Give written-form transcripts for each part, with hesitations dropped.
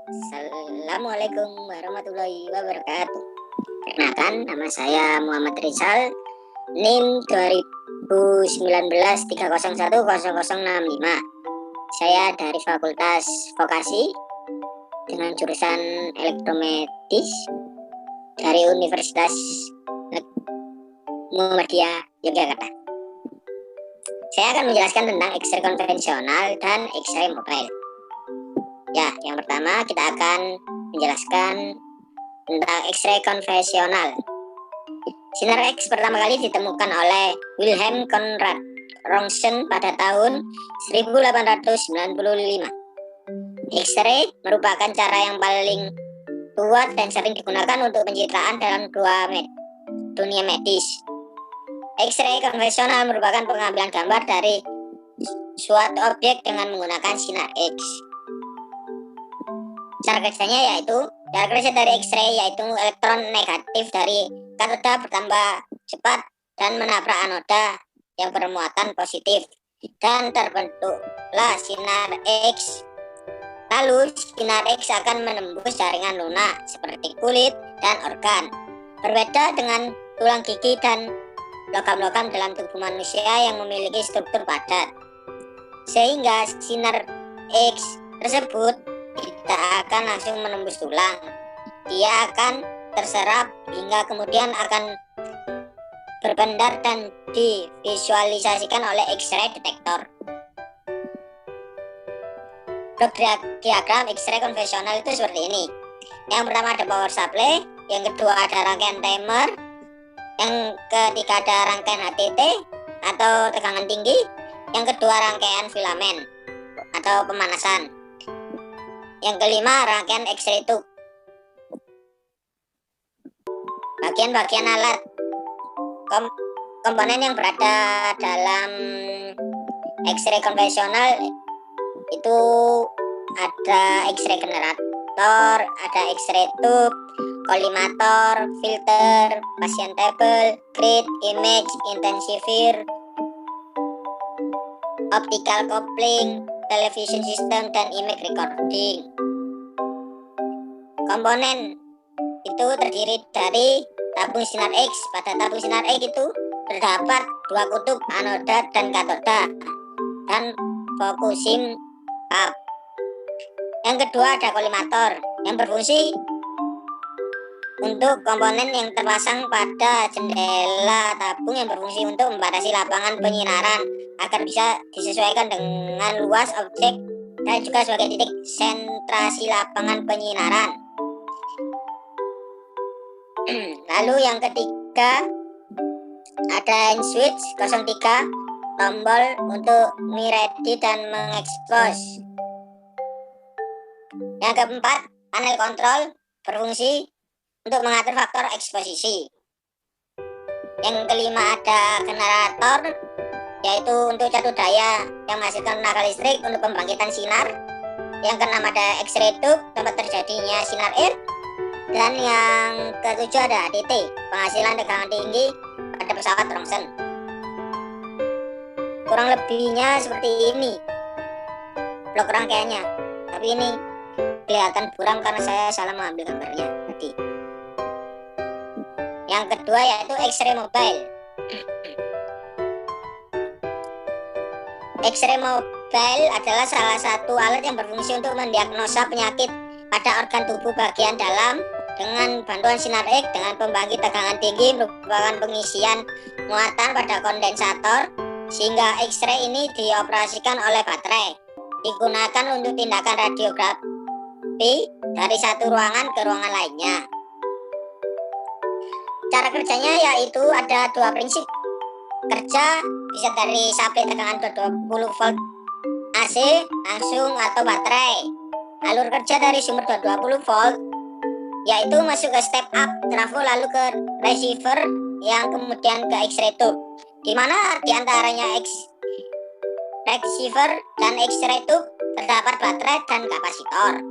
Assalamualaikum warahmatullahi wabarakatuh. Perkenalkan, nama saya Muhammad Rizal, NIM 2019 3010065. Saya dari Fakultas Vokasi dengan jurusan Elektromedis dari Universitas Muhammadiyah Yogyakarta. Saya akan menjelaskan tentang X-ray konvensional dan X-ray mobile. Ya, yang pertama kita akan menjelaskan tentang X-ray konvensional. Sinar X pertama kali ditemukan oleh Wilhelm Conrad Roentgen pada tahun 1895. X-ray merupakan cara yang paling tua dan sering digunakan untuk pencitraan dalam dunia medis. X-ray konvensional merupakan pengambilan gambar dari suatu objek dengan menggunakan sinar X. Cara kerja dari X-ray yaitu elektron negatif dari katoda bertambah cepat dan menabrak anoda yang bermuatan positif dan terbentuklah sinar X. Lalu sinar X akan menembus jaringan lunak seperti kulit dan organ. Berbeda dengan tulang gigi dan logam-logam dalam tubuh manusia yang memiliki struktur padat, sehingga sinar X tersebut tidak akan langsung menembus tulang. Dia akan terserap hingga kemudian akan berbendar dan divisualisasikan oleh X-ray detektor. Blok diagram X-ray konvensional itu seperti ini. Yang pertama ada power supply, yang kedua ada rangkaian timer, yang ketiga ada rangkaian HTT atau tegangan tinggi, yang kedua rangkaian filamen atau pemanasan, yang kelima rangkaian X-ray tube. Bagian-bagian alat komponen yang berada dalam X-ray konvensional itu ada X-ray generator, ada X-ray tube, kolimator, filter, patient table, grid, image intensifier, optical coupling, television system, dan image recording. Komponen itu terdiri dari tabung sinar X. Pada tabung sinar X itu terdapat dua kutub, anoda dan katoda, dan focusing hub. Yang kedua ada kolimator yang berfungsi untuk komponen yang terpasang pada jendela tabung, yang berfungsi untuk membatasi lapangan penyinaran agar bisa disesuaikan dengan luas objek dan juga sebagai titik sentrasi lapangan penyinaran. Lalu yang ketiga ada hand switch 03, tombol untuk miredi dan mengekspos. Yang keempat, panel kontrol berfungsi untuk mengatur faktor eksposisi. Yang kelima ada generator, yaitu untuk catur daya yang menghasilkan tenaga listrik untuk pembangkitan sinar. Yang keenam ada X-ray tube, tempat terjadinya sinar X. Dan yang ketujuh ada HTT, penghasilan tegangan tinggi pada pesawat Roentgen. Kurang lebihnya seperti ini blok rangkaiannya, tapi ini kelihatan buram karena saya salah mengambil gambarnya tadi. Yang kedua yaitu X-ray mobile. X-ray mobile adalah salah satu alat yang berfungsi untuk mendiagnosa penyakit pada organ tubuh bagian dalam dengan bantuan sinar X. Dengan pembangkit tegangan tinggi merupakan pengisian muatan pada kondensator, sehingga X-ray ini dioperasikan oleh baterai. Digunakan untuk tindakan radiografi dari satu ruangan ke ruangan lainnya. Cara kerjanya yaitu ada dua prinsip kerja, bisa dari supply tegangan 220 volt AC langsung atau baterai. Alur kerja dari sumber 220 volt yaitu masuk ke step up trafo, lalu ke receiver, yang kemudian ke X-ray tube, di mana di antaranya receiver dan X-ray tube terdapat baterai dan kapasitor.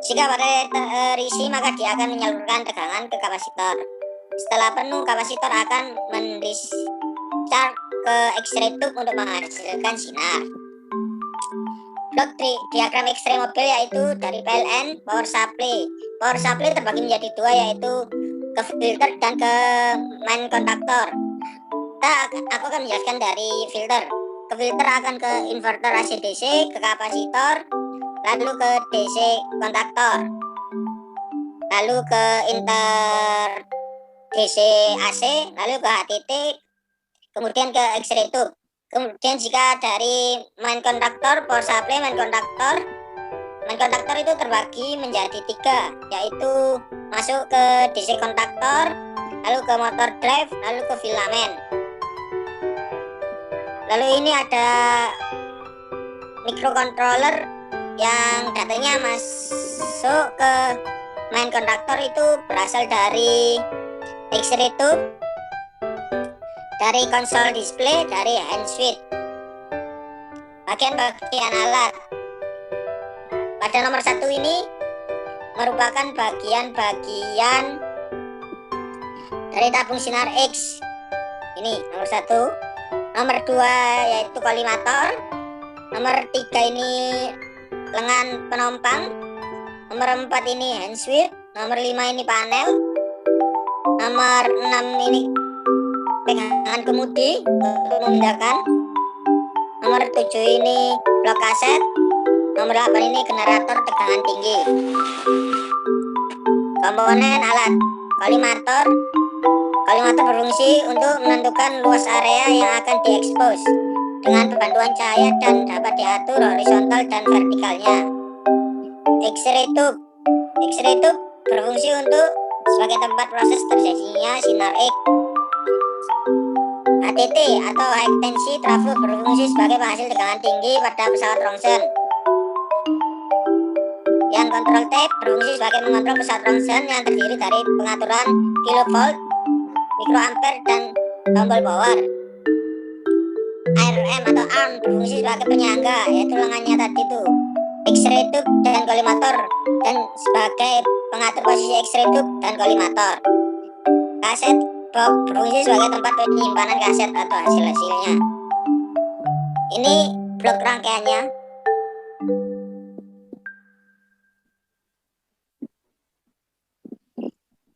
Jika baterai terisi, maka dia akan menyalurkan tegangan ke kapasitor. Setelah penuh, kapasitor akan mendischarge ke X-ray tube untuk menghasilkan sinar. Blok diagram X-ray mobil yaitu dari PLN power supply. Power supply terbagi menjadi dua, yaitu ke filter dan ke main kontaktor. Aku akan menjelaskan dari filter. Ke filter akan ke inverter AC DC, ke kapasitor, lalu ke DC kontaktor, lalu ke inter DC AC, lalu ke HTT, kemudian ke X-ray tube. Kemudian jika dari main kontaktor, power supply main kontaktor itu terbagi menjadi tiga, yaitu masuk ke DC kontaktor, lalu ke motor drive, lalu ke filamen. Lalu ini ada microcontroller yang datanya masuk ke main kontaktor, itu berasal dari X-ray tube, dari konsol display, dari hand switch. Bagian alat pada nomor 1 ini merupakan bagian-bagian dari tabung sinar X. Ini nomor 1. Nomor 2 yaitu kolimator. Nomor 3 ini lengan penompang. Nomor 4 ini hand switch. Nomor 5 ini panel. Nomor 6 ini pegangan kemudi untuk memindahkan. Nomor 7 ini blok kaset. Nomor 8 ini generator tegangan tinggi. Komponen alat kolimator. Kolimator berfungsi untuk menentukan luas area yang akan diekspos dengan bantuan cahaya dan dapat diatur horizontal dan vertikalnya. X-ray tube. X-ray tube berfungsi untuk sebagai tempat proses terjadinya sinar X. HTT atau high tensi trafo berfungsi sebagai penghasil tegangan tinggi pada pesawat rongsen. Yang kontrol tape berfungsi sebagai mengontrol pesawat rongsen yang terdiri dari pengaturan kilovolt, mikroampere, dan tombol power. ARM atau arm berfungsi sebagai penyangga, yaitu lengannya tadi itu X-ray tube dan kolimator, dan sebagai pengatur posisi X-ray tube dan kolimator. Kaset box berfungsi sebagai tempat penyimpanan kaset atau hasil-hasilnya. Ini blok rangkaiannya.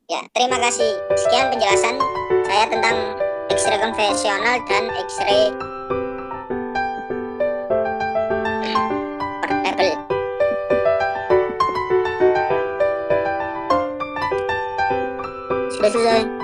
Ya, terima kasih. Sekian penjelasan saya tentang X-ray konvensional dan X-ray portable. Sudah selesai.